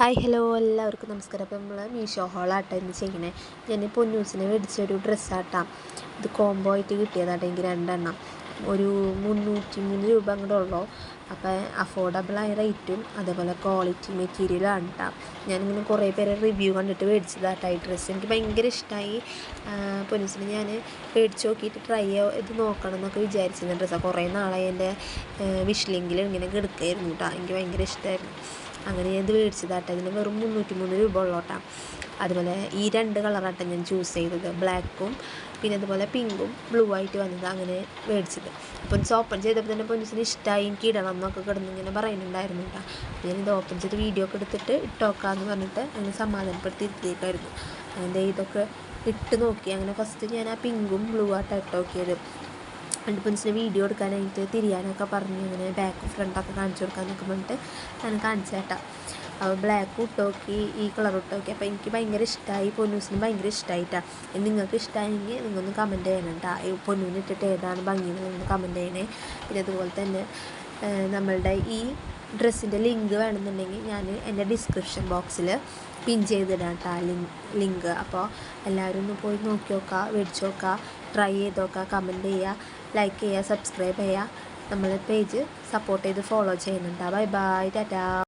Hi hello എല്ലാവർക്കും നമസ്കാരം. അപ്പോൾ നമ്മൾ മീഷോ ഹോളാട്ടോ ഇന്ന് ചെയ്യണേ. ഞാൻ പൊന്നൂസിന് മേടിച്ചൊരു ഡ്രസ്സാട്ടാം. ഇത് കോംബോ ആയിട്ട് കിട്ടിയതാട്ടോ. എനിക്ക് 2 എണ്ണം ഒരു 303 രൂപ അങ്ങോട്ട് ഉള്ളൂ. അപ്പോൾ അഫോർഡബിളായ റേറ്റും അതേപോലെ ക്വാളിറ്റി മെറ്റീരിയലാണ് കേട്ടോ. ഞാനിങ്ങനെ കുറേ പേരെ റിവ്യൂ കണ്ടിട്ട് മേടിച്ചതാട്ടോ ഈ ഡ്രസ്സ്. എനിക്ക് ഭയങ്കര ഇഷ്ടമായി. പൊന്നൂസിന് ഞാൻ മേടിച്ച് നോക്കിയിട്ട് ട്രൈ ചെയ്ത് നോക്കണം എന്നൊക്കെ വിചാരിച്ചിരുന്ന ഡ്രസ്സാണ്. കുറേ നാളായി എൻ്റെ വിഷ് ലിങ്കിൽ ഇങ്ങനെ കിടക്കുകയായിരുന്നു കേട്ടോ. എനിക്ക് ഭയങ്കര ഇഷ്ടമായിരുന്നു. അങ്ങനെ ഞാൻ ഇത് മേടിച്ചതാട്ടോ. ഇതിന് വെറും 303 രൂപ ഉള്ളോട്ടാ. അതുപോലെ ഈ 2 കളറാട്ടോ ഞാൻ ചൂസ് ചെയ്തത്, ബ്ലാക്കും പിന്നെ അതുപോലെ പിങ്കും ബ്ലൂ ആയിട്ട് വന്നത്. അങ്ങനെ മേടിച്ചത്. അപ്പോൾ ഓപ്പൺ ചെയ്തപ്പോൾ തന്നെ പൊന്നൂസിന് ഇഷ്ടമായി, എനിക്ക് ഇടണം എന്നൊക്കെ കിടന്നിങ്ങനെ പറയുന്നുണ്ടായിരുന്നു കേട്ടോ. ഞാനിത് ഓപ്പൺ ചെയ്ത് വീഡിയോ ഒക്കെ എടുത്തിട്ട് ഇട്ടോക്കാമെന്ന് പറഞ്ഞിട്ട് അങ്ങനെ സമാധാനപ്പെടുത്തി ഇരുത്തിയേക്കായിരുന്നു. അങ്ങനെ ഇതൊക്കെ ഇട്ട് നോക്കി. അങ്ങനെ ഫസ്റ്റ് ഞാൻ ആ പിങ്കും ബ്ലൂ ആട്ടോ ഇട്ട് നോക്കിയത്. രണ്ട് പൊന്നിന് വീഡിയോ എടുക്കാനായിട്ട് തിരിയാനൊക്കെ പറഞ്ഞ് അങ്ങനെ ബാക്കും ഫ്രണ്ടൊക്കെ കാണിച്ചു കൊടുക്കാനൊക്കെ പറഞ്ഞിട്ട് ഞാൻ കാണിച്ചു കേട്ടാം. അപ്പോൾ ബ്ലാക്ക് ഇട്ട് നോക്കി, ഈ കളർ ഇട്ട് നോക്കി. അപ്പോൾ എനിക്ക് ഭയങ്കര ഇഷ്ടമായി, പൊന്നൂസിന് ഭയങ്കര ഇഷ്ടമായിട്ടാണ്. നിങ്ങൾക്ക് ഇഷ്ടമായെങ്കിൽ നിങ്ങളൊന്ന് കമൻറ്റ് ചെയ്യണം കേട്ടോ. ഈ പൊന്നൂന് ഇട്ടിട്ട് ഏതാണ് ഭംഗി എന്നൊന്ന് കമൻറ്റ് ചെയ്യണേ. പിന്നെ അതുപോലെ തന്നെ നമ്മളുടെ ഈ ഡ്രസ്സിൻ്റെ ലിങ്ക് വേണമെന്നുണ്ടെങ്കിൽ ഞാൻ എൻ്റെ ഡിസ്ക്രിപ്ഷൻ ബോക്സിൽ പിൻ ചെയ്തിടാം കേട്ടോ ലിങ്ക്. അപ്പോൾ എല്ലാവരും ഒന്ന് പോയി നോക്കി നോക്കുക, മേടിച്ച് നോക്കുക, ട്രൈ ചെയ്ത് നോക്കുക, കമൻറ്റ് ചെയ്യുക, ലൈക്ക് ചെയ്യുക, സബ്സ്ക്രൈബ് ചെയ്യുക. നമ്മളെ പേജ് സപ്പോർട്ട് ചെയ്ത് ഫോളോ ചെയ്യുന്നുണ്ട്. Bye bye, Tata.